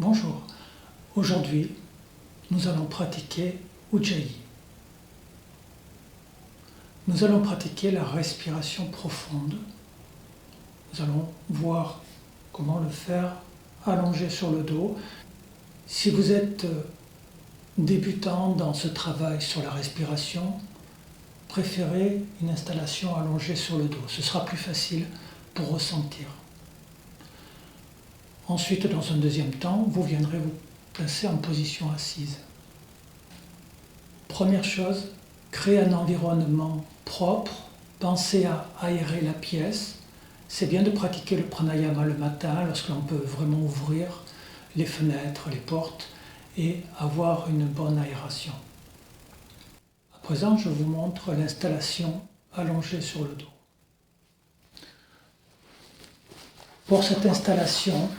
Bonjour, aujourd'hui nous allons pratiquer Ujjayi. Nous allons pratiquer la respiration profonde. Nous allons voir comment le faire allongé sur le dos. Si vous êtes débutant dans ce travail sur la respiration, préférez une installation allongée sur le dos. Ce sera plus facile pour ressentir. Ensuite, dans un deuxième temps, vous viendrez vous placer en position assise. Première chose, créez un environnement propre. Pensez à aérer la pièce. C'est bien de pratiquer le pranayama le matin lorsque l'on peut vraiment ouvrir les fenêtres, les portes et avoir une bonne aération. À présent, je vous montre l'installation allongée sur le dos. Pour cette installation,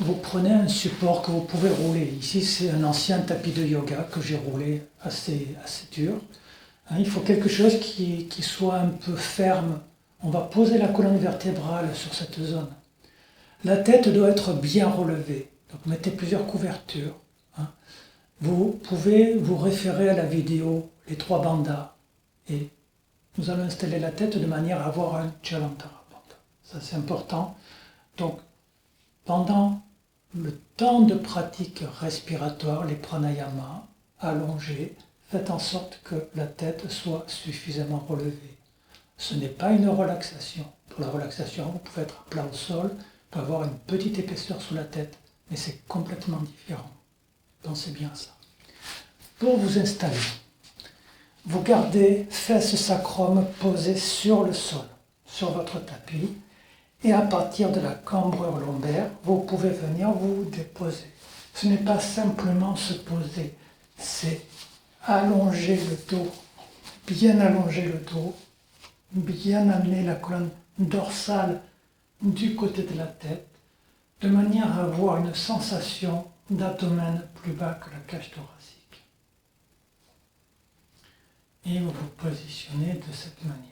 vous prenez un support que vous pouvez rouler. Ici, c'est un ancien tapis de yoga que j'ai roulé assez dur. Il faut quelque chose qui soit un peu ferme. On va poser la colonne vertébrale sur cette zone. La tête doit être bien relevée. Donc, mettez plusieurs couvertures. Vous pouvez vous référer à la vidéo Les 3 bandhas. Et nous allons installer la tête de manière à avoir un Jalandhara bandha. Ça, c'est important. Donc, pendant le temps de pratique respiratoire, les pranayamas allongés, faites en sorte que la tête soit suffisamment relevée. Ce n'est pas une relaxation. Pour la relaxation, vous pouvez être à plat au sol, vous pouvez avoir une petite épaisseur sous la tête, mais c'est complètement différent. Pensez bien à ça. Pour vous installer, vous gardez fesses sacrum posées sur le sol, sur votre tapis, et à partir de la cambrure lombaire, vous pouvez venir vous déposer. Ce n'est pas simplement se poser, c'est allonger le dos, bien allonger le dos, bien amener la colonne dorsale du côté de la tête, de manière à avoir une sensation d'abdomen plus bas que la cage thoracique. Et vous vous positionnez de cette manière.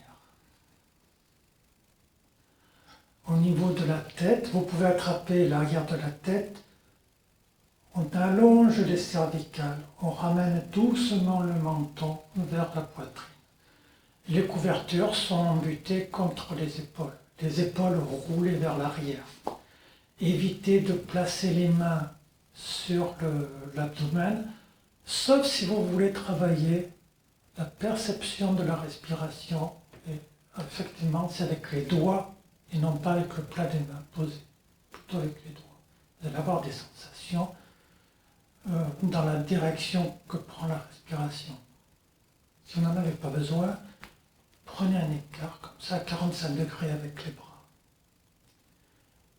Au niveau de la tête, vous pouvez attraper l'arrière de la tête. On allonge les cervicales, on ramène doucement le menton vers la poitrine. Les couvertures sont embutées contre les épaules roulées vers l'arrière. Évitez de placer les mains sur l'abdomen, sauf si vous voulez travailler la perception de la respiration. Et effectivement, c'est avec les doigts et non pas avec le plat des mains posés, plutôt avec les doigts. Vous allez avoir des sensations dans la direction que prend la respiration. Si vous n'en avez pas besoin, prenez un écart comme ça à 45 degrés avec les bras.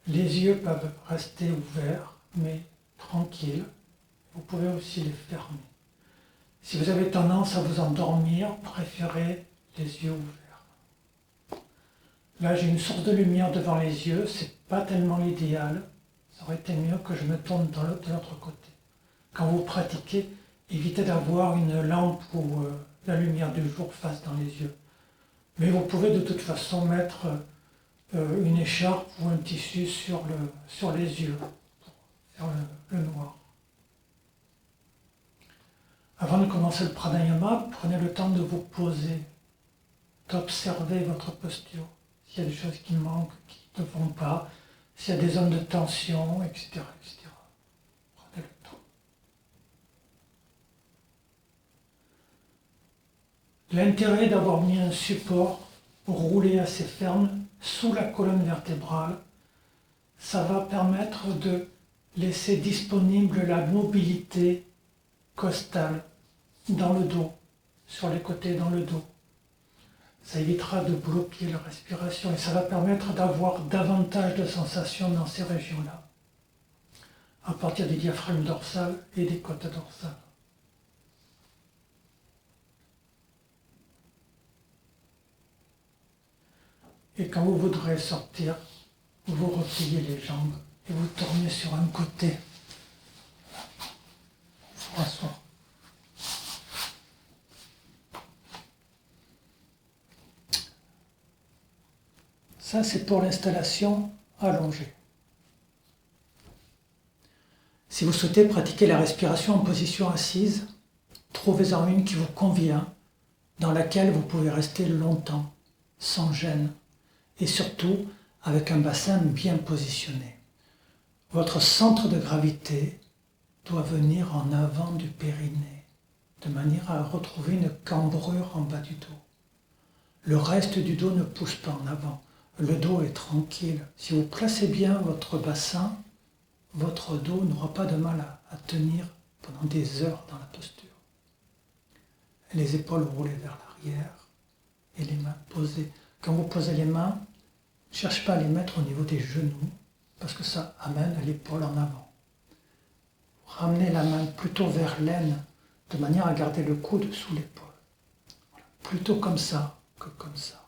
Les yeux peuvent rester ouverts, mais tranquilles. Vous pouvez aussi les fermer. Si vous avez tendance à vous endormir, préférez les yeux ouverts. Là, j'ai une source de lumière devant les yeux, c'est pas tellement l'idéal. Ça aurait été mieux que je me tourne de l'autre côté. Quand vous pratiquez, évitez d'avoir une lampe où la lumière du jour fasse dans les yeux. Mais vous pouvez de toute façon mettre une écharpe ou un tissu sur les yeux pour faire le noir. Avant de commencer le pranayama, prenez le temps de vous poser, d'observer votre posture. S'il y a des choses qui manquent, qui ne vont pas, s'il y a des zones de tension, etc., etc. Prenez le temps. L'intérêt d'avoir mis un support roulé assez ferme sous la colonne vertébrale, ça va permettre de laisser disponible la mobilité costale dans le dos, sur les côtés dans le dos. Ça évitera de bloquer la respiration et ça va permettre d'avoir davantage de sensations dans ces régions-là, à partir des diaphragmes dorsales et des côtes dorsales. Et quand vous voudrez sortir, vous repliez les jambes et vous tournez sur un côté. Vous rasseoir. Ça, c'est pour l'installation allongée. Si vous souhaitez pratiquer la respiration en position assise, trouvez-en une qui vous convient, dans laquelle vous pouvez rester longtemps, sans gêne, et surtout avec un bassin bien positionné. Votre centre de gravité doit venir en avant du périnée, de manière à retrouver une cambrure en bas du dos. Le reste du dos ne pousse pas en avant. Le dos est tranquille. Si vous placez bien votre bassin, votre dos n'aura pas de mal à tenir pendant des heures dans la posture. Les épaules roulées vers l'arrière et les mains posées. Quand vous posez les mains, ne cherchez pas à les mettre au niveau des genoux parce que ça amène l'épaule en avant. Ramenez la main plutôt vers l'aine de manière à garder le coude sous l'épaule. Voilà. Plutôt comme ça que comme ça.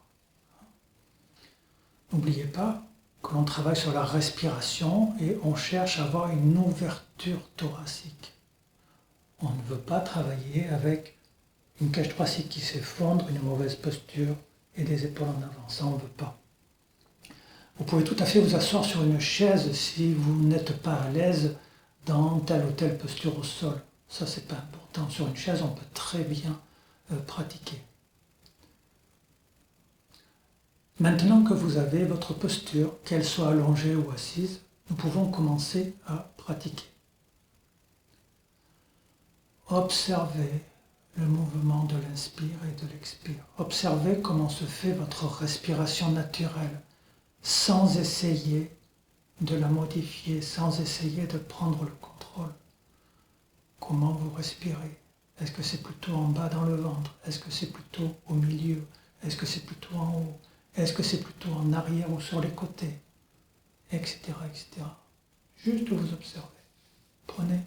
N'oubliez pas que l'on travaille sur la respiration et on cherche à avoir une ouverture thoracique. On ne veut pas travailler avec une cage thoracique qui s'effondre, une mauvaise posture et des épaules en avant. Ça, on ne veut pas. Vous pouvez tout à fait vous asseoir sur une chaise si vous n'êtes pas à l'aise dans telle ou telle posture au sol. Ça, c'est pas important. Sur une chaise, on peut très bien pratiquer. Maintenant que vous avez votre posture, qu'elle soit allongée ou assise, nous pouvons commencer à pratiquer. Observez le mouvement de l'inspire et de l'expire. Observez comment se fait votre respiration naturelle, sans essayer de la modifier, sans essayer de prendre le contrôle. Comment vous respirez? Est-ce que c'est plutôt en bas dans le ventre? Est-ce que c'est plutôt au milieu? Est-ce que c'est plutôt en haut? Est-ce que c'est plutôt en arrière ou sur les côtés? Etc. etc. Juste vous observez. Prenez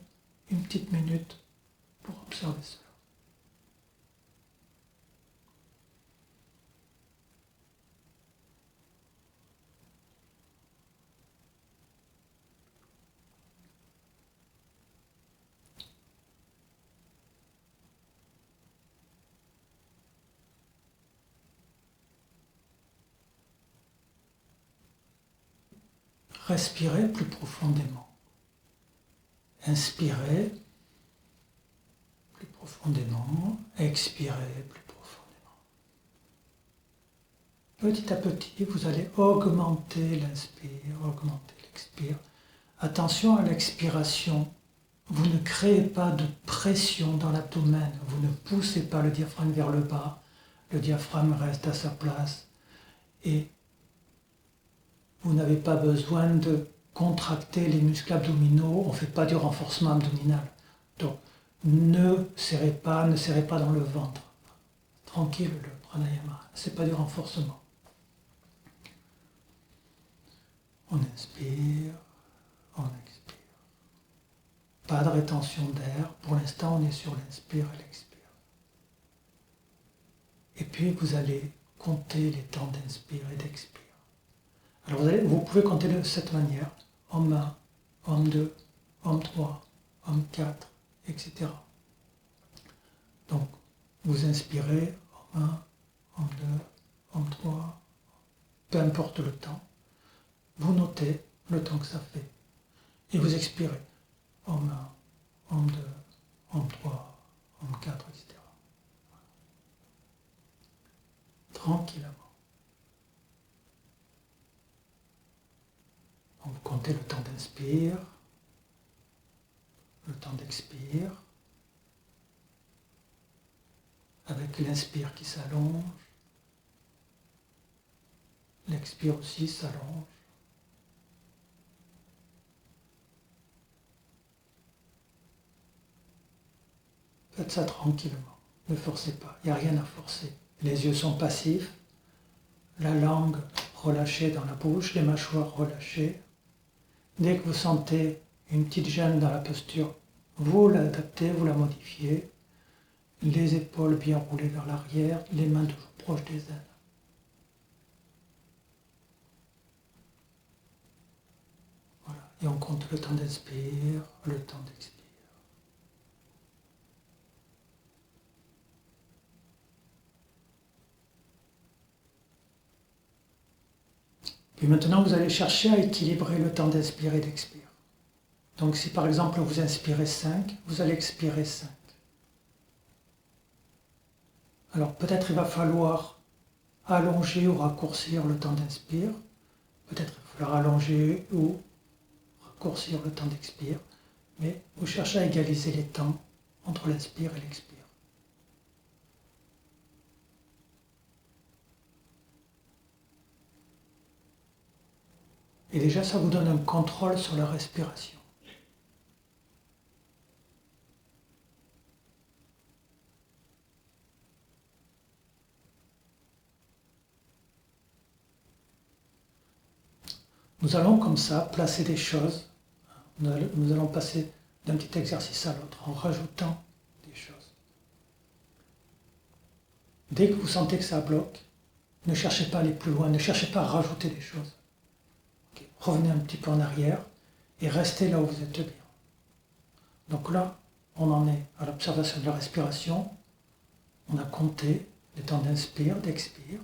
une petite minute pour observer cela. Respirez plus profondément. Inspirez plus profondément. Expirez plus profondément. Petit à petit, vous allez augmenter l'inspire, augmenter l'expire. Attention à l'expiration. Vous ne créez pas de pression dans l'abdomen. Vous ne poussez pas le diaphragme vers le bas. Le diaphragme reste à sa place. Et vous n'avez pas besoin de contracter les muscles abdominaux, on ne fait pas du renforcement abdominal. Donc, ne serrez pas dans le ventre. Tranquille, le pranayama, ce n'est pas du renforcement. On inspire, on expire. Pas de rétention d'air, pour l'instant on est sur l'inspire et l'expire. Et puis vous allez compter les temps d'inspire et d'expire. Alors vous pouvez compter de cette manière, homme 1, homme 2, homme 3, homme 4, etc. Donc vous inspirez, homme 1, homme 2, homme 3, peu importe le temps, vous notez le temps que ça fait. Et vous expirez, homme 1, homme 2, homme 3, homme 4, etc. Tranquillement. Donc, vous comptez le temps d'inspire, le temps d'expire, avec l'inspire qui s'allonge, l'expire aussi s'allonge. Faites ça tranquillement, ne forcez pas, il n'y a rien à forcer. Les yeux sont passifs, la langue relâchée dans la bouche, les mâchoires relâchées. Dès que vous sentez une petite gêne dans la posture, vous l'adaptez, vous la modifiez. Les épaules bien roulées vers l'arrière, les mains toujours proches des aines. Voilà. Et on compte le temps d'inspire, le temps d'expire. Puis maintenant, vous allez chercher à équilibrer le temps d'inspire et d'expire. Donc si par exemple vous inspirez 5, vous allez expirer 5. Alors peut-être il va falloir allonger ou raccourcir le temps d'inspire. Peut-être il va falloir allonger ou raccourcir le temps d'expire. Mais vous cherchez à égaliser les temps entre l'inspire et l'expire. Et déjà, ça vous donne un contrôle sur la respiration. Nous allons comme ça placer des choses. Nous allons passer d'un petit exercice à l'autre en rajoutant des choses. Dès que vous sentez que ça bloque, ne cherchez pas à aller plus loin, ne cherchez pas à rajouter des choses. Okay. Revenez un petit peu en arrière et restez là où vous êtes bien. Donc là, on en est à l'observation de la respiration. On a compté les temps d'inspire, d'expire.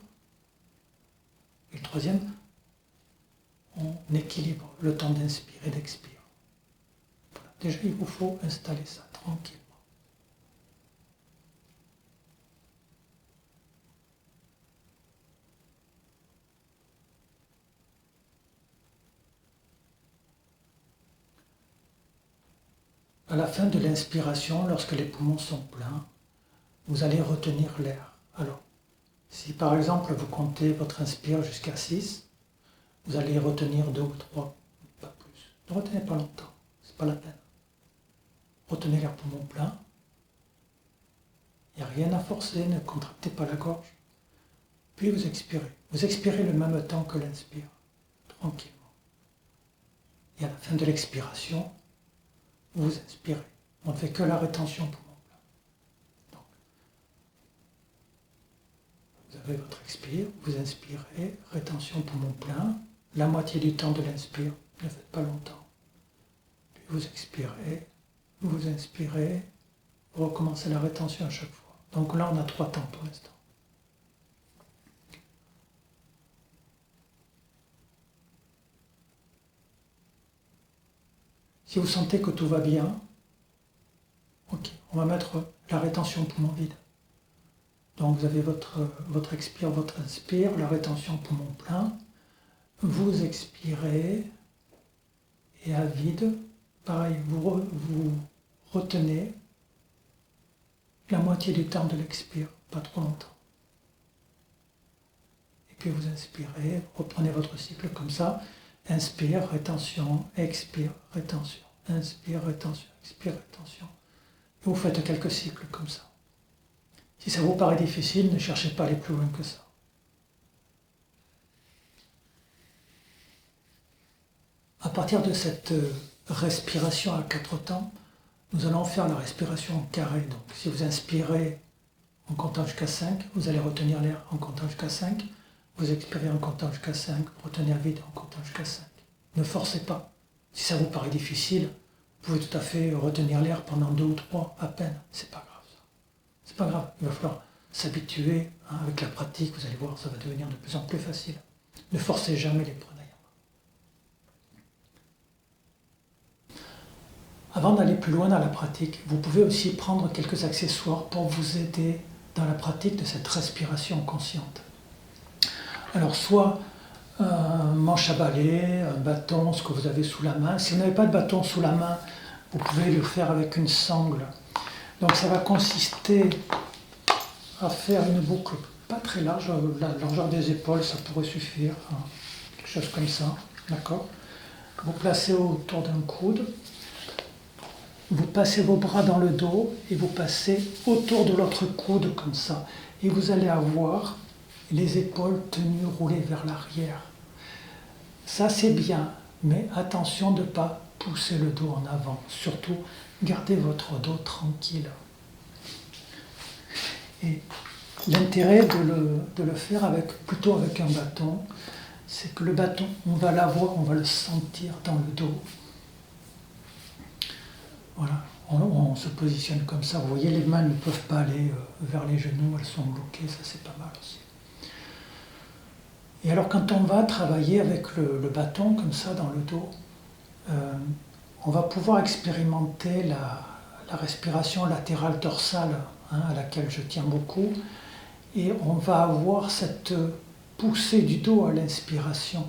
Et le troisième, on équilibre le temps d'inspire et d'expire. Voilà. Déjà, il vous faut installer ça tranquillement. À la fin de l'inspiration, lorsque les poumons sont pleins, vous allez retenir l'air. Alors, si par exemple vous comptez votre inspire jusqu'à 6, vous allez retenir 2 ou 3, pas plus. Ne retenez pas longtemps, c'est pas la peine. Retenez l'air poumon plein. Il n'y a rien à forcer, ne contractez pas la gorge. Puis vous expirez. Vous expirez le même temps que l'inspire, tranquillement. Et à la fin de l'expiration, vous inspirez. On ne fait que la rétention poumon plein. Donc, vous avez votre expire, vous inspirez, rétention poumon plein, la moitié du temps de l'inspire, ne faites pas longtemps. Puis vous expirez, vous inspirez, vous recommencez la rétention à chaque fois. Donc là, on a 3 temps pour l'instant. Si vous sentez que tout va bien, ok, on va mettre la rétention poumon vide. Donc vous avez votre expire, votre inspire, la rétention poumon plein. Vous expirez et à vide, pareil, vous retenez la moitié du temps de l'expire, pas trop longtemps. Et puis vous inspirez, vous reprenez votre cycle comme ça. Inspire, rétention, expire, rétention. Inspire, rétention, expire, rétention. Et vous faites quelques cycles comme ça. Si ça vous paraît difficile, ne cherchez pas à aller plus loin que ça. À partir de cette respiration à 4 temps, nous allons faire la respiration en carré. Donc si vous inspirez en comptant jusqu'à 5, vous allez retenir l'air en comptant jusqu'à 5. Vous expirez en comptant jusqu'à 5, vous retenez vide en comptant jusqu'à 5. Ne forcez pas. Si ça vous paraît difficile, vous pouvez tout à fait retenir l'air pendant 2 ou 3 à peine. C'est pas grave ça. C'est pas grave. Il va falloir s'habituer. Avec la pratique, vous allez voir, ça va devenir de plus en plus facile. Ne forcez jamais les pranayama. Avant d'aller plus loin dans la pratique, vous pouvez aussi prendre quelques accessoires pour vous aider dans la pratique de cette respiration consciente. Alors soit un manche à balai, un bâton, ce que vous avez sous la main. Si vous n'avez pas de bâton sous la main, vous pouvez le faire avec une sangle. Donc ça va consister à faire une boucle pas très large, la largeur des épaules, ça pourrait suffire, quelque chose comme ça, d'accord. Vous placez autour d'un coude, vous passez vos bras dans le dos et vous passez autour de l'autre coude comme ça. Et vous allez avoir les épaules tenues, roulées vers l'arrière. Ça c'est bien, mais attention de ne pas pousser le dos en avant. Surtout, gardez votre dos tranquille. Et l'intérêt de le faire plutôt avec un bâton, c'est que le bâton, on va l'avoir, on va le sentir dans le dos. Voilà, on se positionne comme ça. Vous voyez, les mains ne peuvent pas aller vers les genoux, elles sont bloquées, ça c'est pas mal aussi. Et alors quand on va travailler avec le bâton comme ça dans le dos, on va pouvoir expérimenter la respiration latérale dorsale, à laquelle je tiens beaucoup, et on va avoir cette poussée du dos à l'inspiration.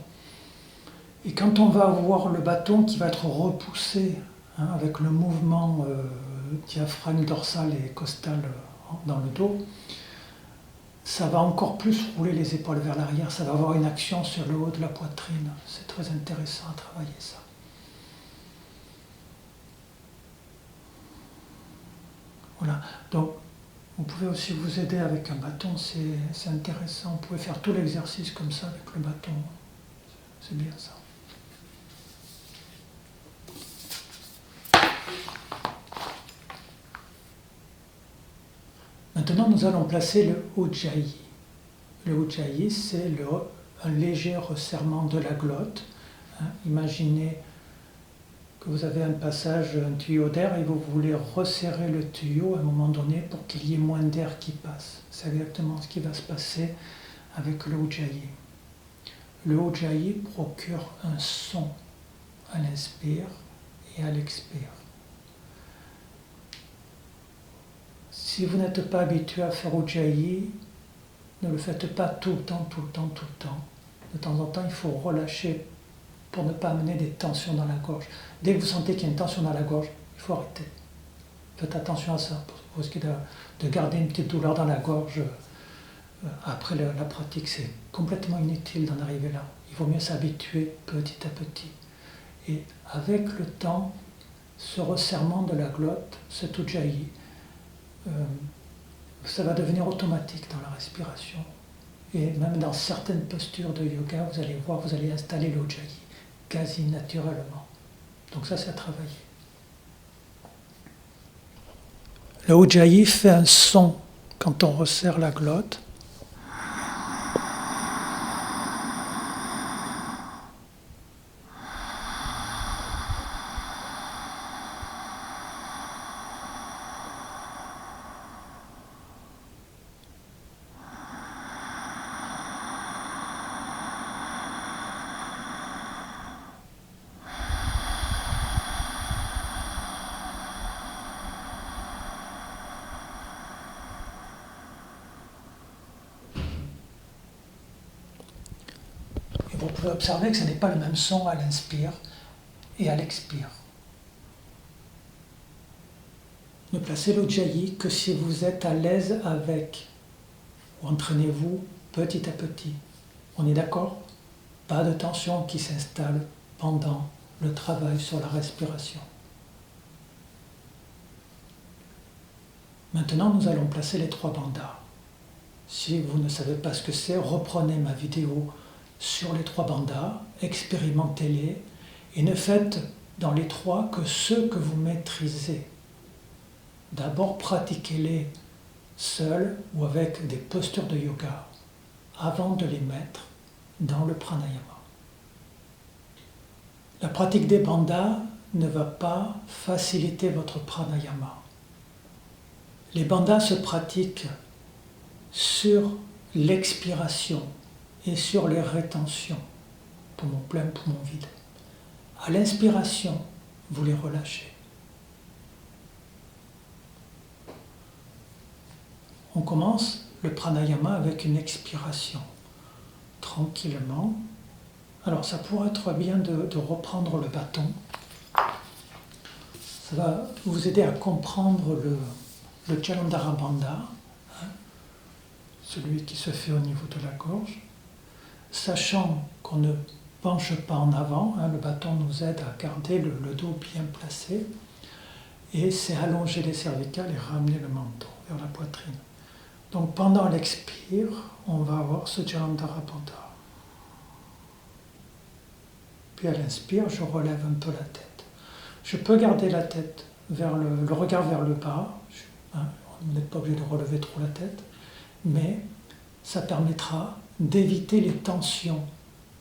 Et quand on va avoir le bâton qui va être repoussé, avec le mouvement diaphragme dorsal et costal dans le dos, ça va encore plus rouler les épaules vers l'arrière, ça va avoir une action sur le haut de la poitrine. C'est très intéressant à travailler ça. Voilà, donc vous pouvez aussi vous aider avec un bâton, c'est intéressant. Vous pouvez faire tout l'exercice comme ça avec le bâton. C'est bien ça. Maintenant, nous allons placer le Ujjayi. Le Ujjayi, c'est un léger resserrement de la glotte. Imaginez que vous avez un passage, un tuyau d'air, et vous voulez resserrer le tuyau à un moment donné pour qu'il y ait moins d'air qui passe. C'est exactement ce qui va se passer avec le Ujjayi. Le Ujjayi procure un son à l'inspire et à l'expire. Si vous n'êtes pas habitué à faire Ujjayi, ne le faites pas tout le temps. De temps en temps, il faut relâcher pour ne pas amener des tensions dans la gorge. Dès que vous sentez qu'il y a une tension dans la gorge, il faut arrêter. Faites attention à ça, pour risquer de garder une petite douleur dans la gorge. Après la pratique, c'est complètement inutile d'en arriver là. Il vaut mieux s'habituer petit à petit. Et avec le temps, ce resserrement de la glotte, cet Ujjayi, ça va devenir automatique dans la respiration. Et même dans certaines postures de yoga, vous allez voir, vous allez installer l'Ujjayi quasi naturellement. Donc ça, c'est à travailler. Le Ujjayi fait un son quand on resserre la glotte. Vous pouvez observer que ce n'est pas le même son à l'inspire et à l'expire. Ne placez l'Ujjayi que si vous êtes à l'aise avec. Entraînez-vous petit à petit. On est d'accord? Pas de tension qui s'installe pendant le travail sur la respiration. Maintenant, nous allons placer les 3 bandhas. Si vous ne savez pas ce que c'est, reprenez ma vidéo sur les 3 bandhas, expérimentez-les et ne faites dans les 3 que ceux que vous maîtrisez. D'abord, pratiquez-les seuls ou avec des postures de yoga avant de les mettre dans le pranayama. La pratique des bandhas ne va pas faciliter votre pranayama. Les bandhas se pratiquent sur l'expiration et sur les rétentions, poumon plein, poumon vide. À l'inspiration, vous les relâchez. On commence le pranayama avec une expiration, tranquillement. Alors ça pourrait être bien de reprendre le bâton. Ça va vous aider à comprendre le Jalandhara Bandha, celui qui se fait au niveau de la gorge, sachant qu'on ne penche pas en avant, le bâton nous aide à garder le dos bien placé, et c'est allonger les cervicales et ramener le menton vers la poitrine. Donc pendant l'expire, on va avoir ce Jalandhara Bandha. Puis à l'inspire, je relève un peu la tête. Je peux garder la tête vers le regard vers le bas, vous n'êtes pas obligé de relever trop la tête, mais ça permettra d'éviter les tensions.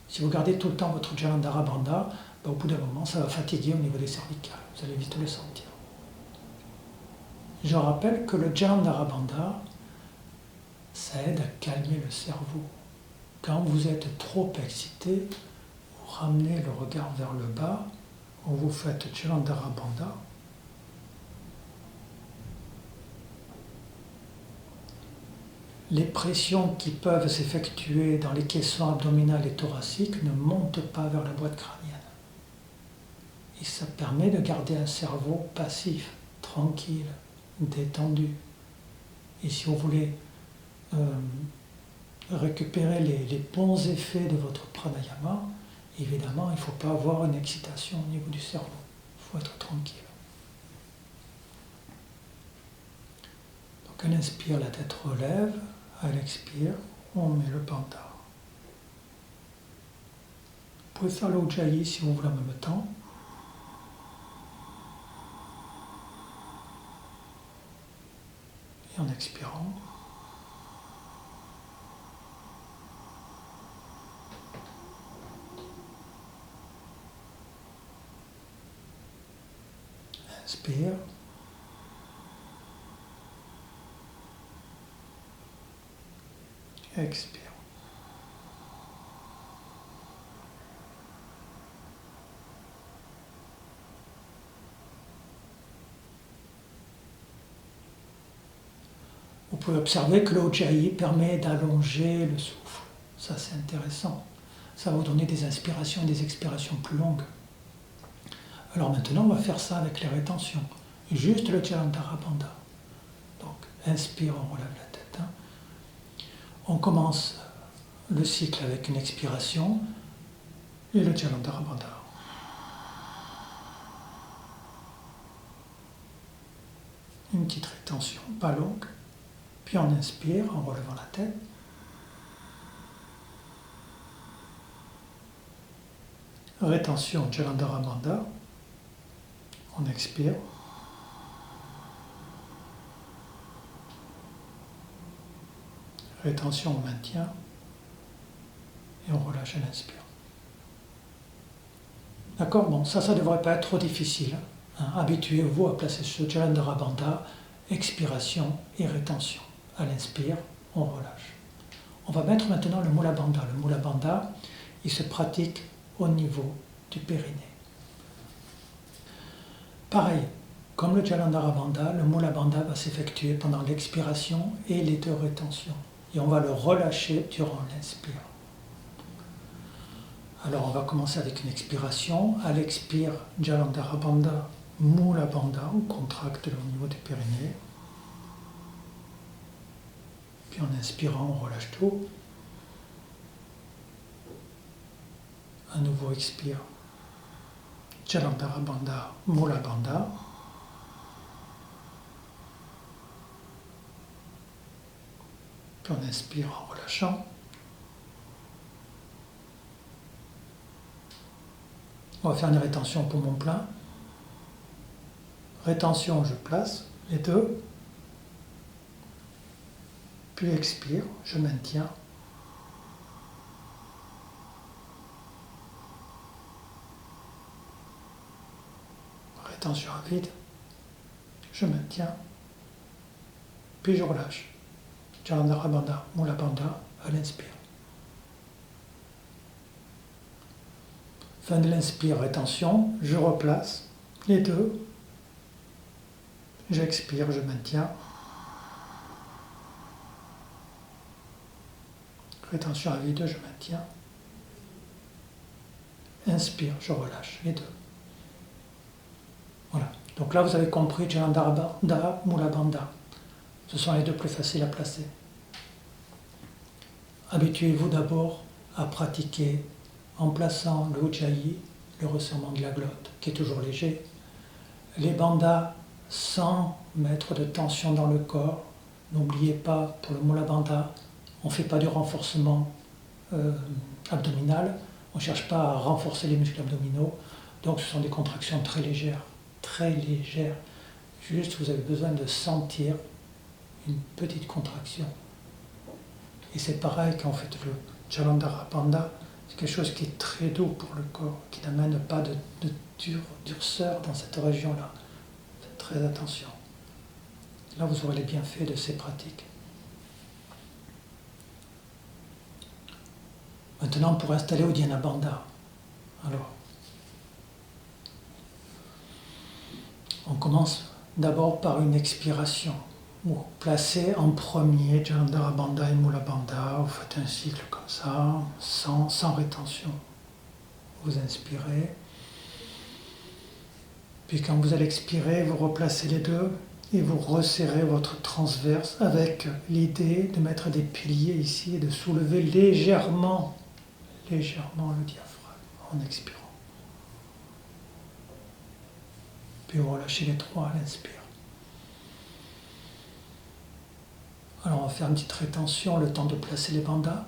Si vous gardez tout le temps votre Jalandhara Bandha, au bout d'un moment, ça va fatiguer au niveau des cervicales. Vous allez vite le sentir. Je rappelle que le Jalandhara Bandha, ça aide à calmer le cerveau. Quand vous êtes trop excité, vous ramenez le regard vers le bas, où vous faites Jalandhara Bandha. Les pressions qui peuvent s'effectuer dans les caissons abdominales et thoraciques ne montent pas vers la boîte crânienne. Et ça permet de garder un cerveau passif, tranquille, détendu. Et si vous voulez récupérer les bons effets de votre pranayama, évidemment, il ne faut pas avoir une excitation au niveau du cerveau. Il faut être tranquille. Donc, on inspire, la tête relève. À l'expire, on met le bandha. Vous pouvez faire l'Ujjayi si vous voulez en même temps. Et en expirant, inspire. Expire. Vous pouvez observer que l'Ujjayi permet d'allonger le souffle. Ça, c'est intéressant. Ça va vous donner des inspirations et des expirations plus longues. Alors maintenant, on va faire ça avec les rétentions. Juste le Jalandhara Bandha. Donc, inspire, on relève la tête. On commence le cycle avec une expiration et le Jalandhara Bandha. Une petite rétention, pas longue. Puis on inspire en relevant la tête. Rétention, Jalandhara Bandha. On expire. Rétention, on maintient. Et on relâche à l'inspire. D'accord? Bon, ça ne devrait pas être trop difficile. Habituez-vous à placer ce Jalandhara Bandha, expiration et rétention. À l'inspire, on relâche. On va mettre maintenant le Mula Bandha. Le Mula Bandha, il se pratique au niveau du périnée. Pareil, comme le Jalandhara Bandha, le Mula Bandha va s'effectuer pendant l'expiration et les deux rétentions. Et on va le relâcher durant l'inspire. Alors on va commencer avec une expiration. À l'expire, Jalandhara Bandha, Mula Bandha, on contracte au niveau du périnée. Puis en inspirant, on relâche tout. À nouveau, expire. Jalandhara Bandha, Mula Bandha. Puis on inspire en relâchant. On va faire une rétention poumon plein. Rétention, je place les deux. Puis expire, je maintiens. Rétention à vide. Je maintiens. Puis je relâche. Jalandhara Bandha, Mula Bandha, à l'inspire. Fin de l'inspire, rétention, je replace les deux. J'expire, je maintiens. Rétention à vide, je maintiens. Inspire, je relâche les deux. Voilà. Donc là, vous avez compris Jalandhara Bandha, Mula Bandha. Ce sont les deux plus faciles à placer. Habituez-vous d'abord à pratiquer en plaçant le Ujjayi, le resserrement de la glotte, qui est toujours léger, les bandhas sans mettre de tension dans le corps. N'oubliez pas, pour le Mula Bandha, on ne fait pas du renforcement abdominal, on ne cherche pas à renforcer les muscles abdominaux, donc ce sont des contractions très légères, juste vous avez besoin de sentir une petite contraction. Et c'est pareil quand vous faites le Jalandhara Bandha, c'est quelque chose qui est très doux pour le corps, qui n'amène pas de durceur dans cette région-là. Faites très attention. Là, vous aurez les bienfaits de ces pratiques. Maintenant, pour installer Uddiyana Bandha. Alors, On commence d'abord par une expiration. Vous placez en premier Jalandhara Bandha et Mula Bandha, vous faites un cycle comme ça, sans rétention. Vous inspirez, puis quand vous allez expirer, vous replacez les deux et vous resserrez votre transverse avec l'idée de mettre des piliers ici et de soulever légèrement le diaphragme en expirant. Puis vous relâchez les trois à l'inspire. Alors on va faire une petite rétention, le temps de placer les bandhas.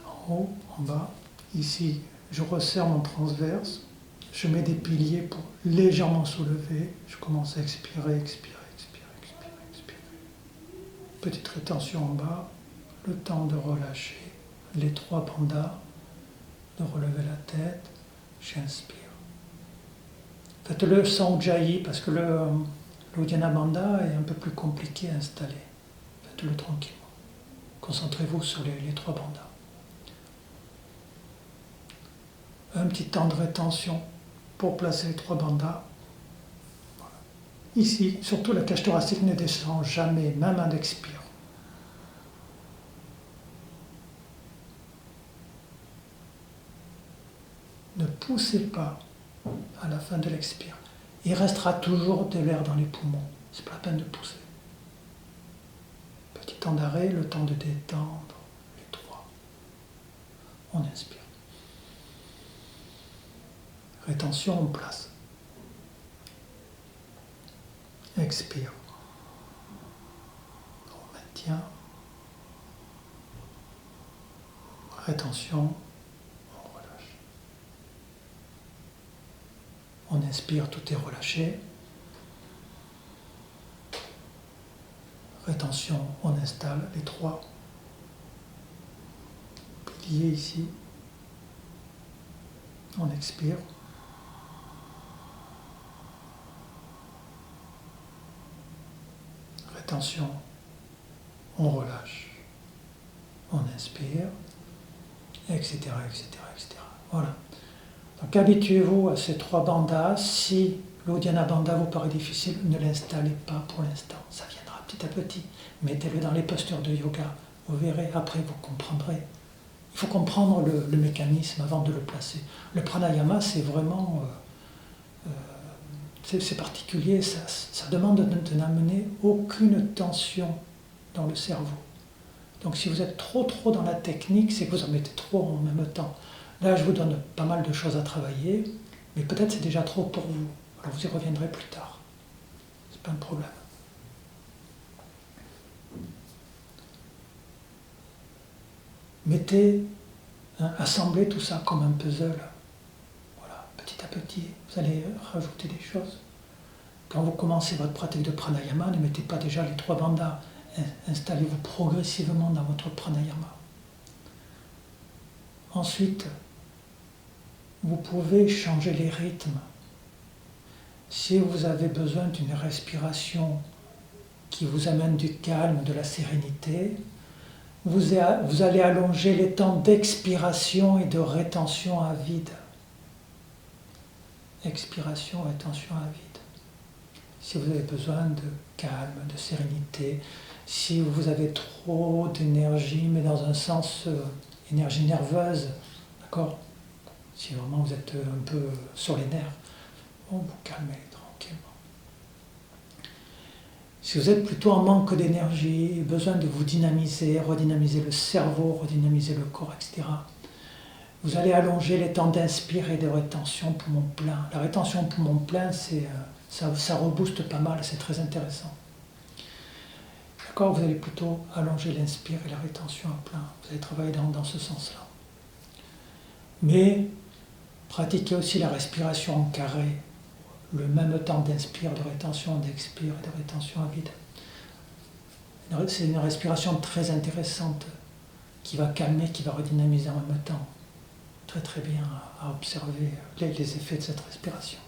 En haut, en bas. Ici, je resserre mon transverse. Je mets des piliers pour légèrement soulever. Je commence à expirer, expirer, expirer, expirer, expirer. Petite rétention en bas. Le temps de relâcher les trois bandhas, de relever la tête. J'inspire. Faites-le sans ujjayi parce que l'Uddiyana Bandha est un peu plus compliqué à installer. Faites-le tranquillement. Concentrez-vous sur les trois bandhas. Un petit temps de rétention pour placer les trois bandhas. Voilà. Ici, surtout la cage thoracique ne descend jamais, même en expire. Ne poussez pas à la fin de l'expire. Il restera toujours de l'air dans les poumons. C'est pas la peine de pousser. Petit temps d'arrêt, le temps de détendre les trois. On inspire. Rétention, on place. Expire. On maintient. Rétention, on relâche. On inspire, tout est relâché. Rétention, on installe les trois. Piliers ici. On expire. Rétention, on relâche. On inspire, etc., etc., etc. Voilà. Donc habituez-vous à ces trois bandhas. Si l'Uddiyana Bandha vous paraît difficile, ne l'installez pas pour l'instant. Ça viendra petit à petit. Mettez-le dans les postures de yoga. Vous verrez, après vous comprendrez. Il faut comprendre le mécanisme avant de le placer. Le pranayama, c'est vraiment... c'est particulier, ça demande de n'amener aucune tension dans le cerveau. Donc si vous êtes trop dans la technique, c'est que vous en mettez trop en même temps. Là, je vous donne pas mal de choses à travailler, mais peut-être c'est déjà trop pour vous. Alors vous y reviendrez plus tard. C'est pas un problème. Mettez, assemblez tout ça comme un puzzle. Voilà, petit à petit, vous allez rajouter des choses. Quand vous commencez votre pratique de pranayama, ne mettez pas déjà les trois bandhas. Installez-vous progressivement dans votre pranayama. Ensuite, vous pouvez changer les rythmes. Si vous avez besoin d'une respiration qui vous amène du calme, de la sérénité, vous allez allonger les temps d'expiration et de rétention à vide. Expiration, rétention à vide. Si vous avez besoin de calme, de sérénité, si vous avez trop d'énergie, mais dans un sens énergie nerveuse, d'accord? Si vraiment vous êtes un peu sur les nerfs, vous calmez tranquillement. Si vous êtes plutôt en manque d'énergie, besoin de vous dynamiser, redynamiser le cerveau, redynamiser le corps, etc., vous allez allonger les temps d'inspire et de rétention poumon plein. La rétention poumon plein, ça rebooste pas mal, c'est très intéressant. D'accord, vous allez plutôt allonger l'inspire et la rétention à plein. Vous allez travailler dans ce sens-là. Mais pratiquez aussi la respiration en carré. Le même temps d'inspire, de rétention, d'expire et de rétention à vide. C'est une respiration très intéressante qui va calmer, qui va redynamiser en même temps. Très très bien à observer les effets de cette respiration.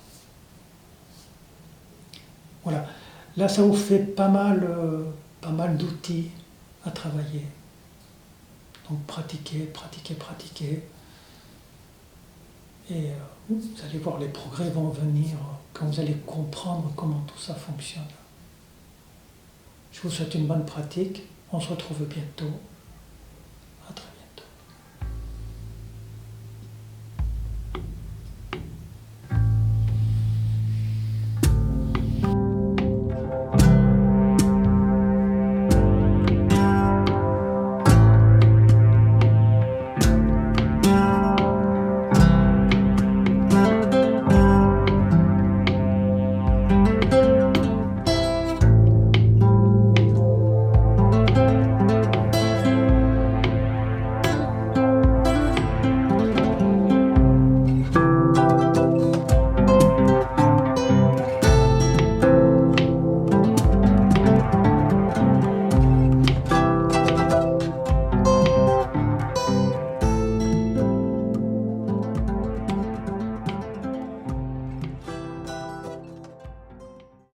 Voilà. Là, ça vous fait pas mal d'outils à travailler. Donc pratiquez. Et vous allez voir, les progrès vont venir quand vous allez comprendre comment tout ça fonctionne. Je vous souhaite une bonne pratique. On se retrouve bientôt.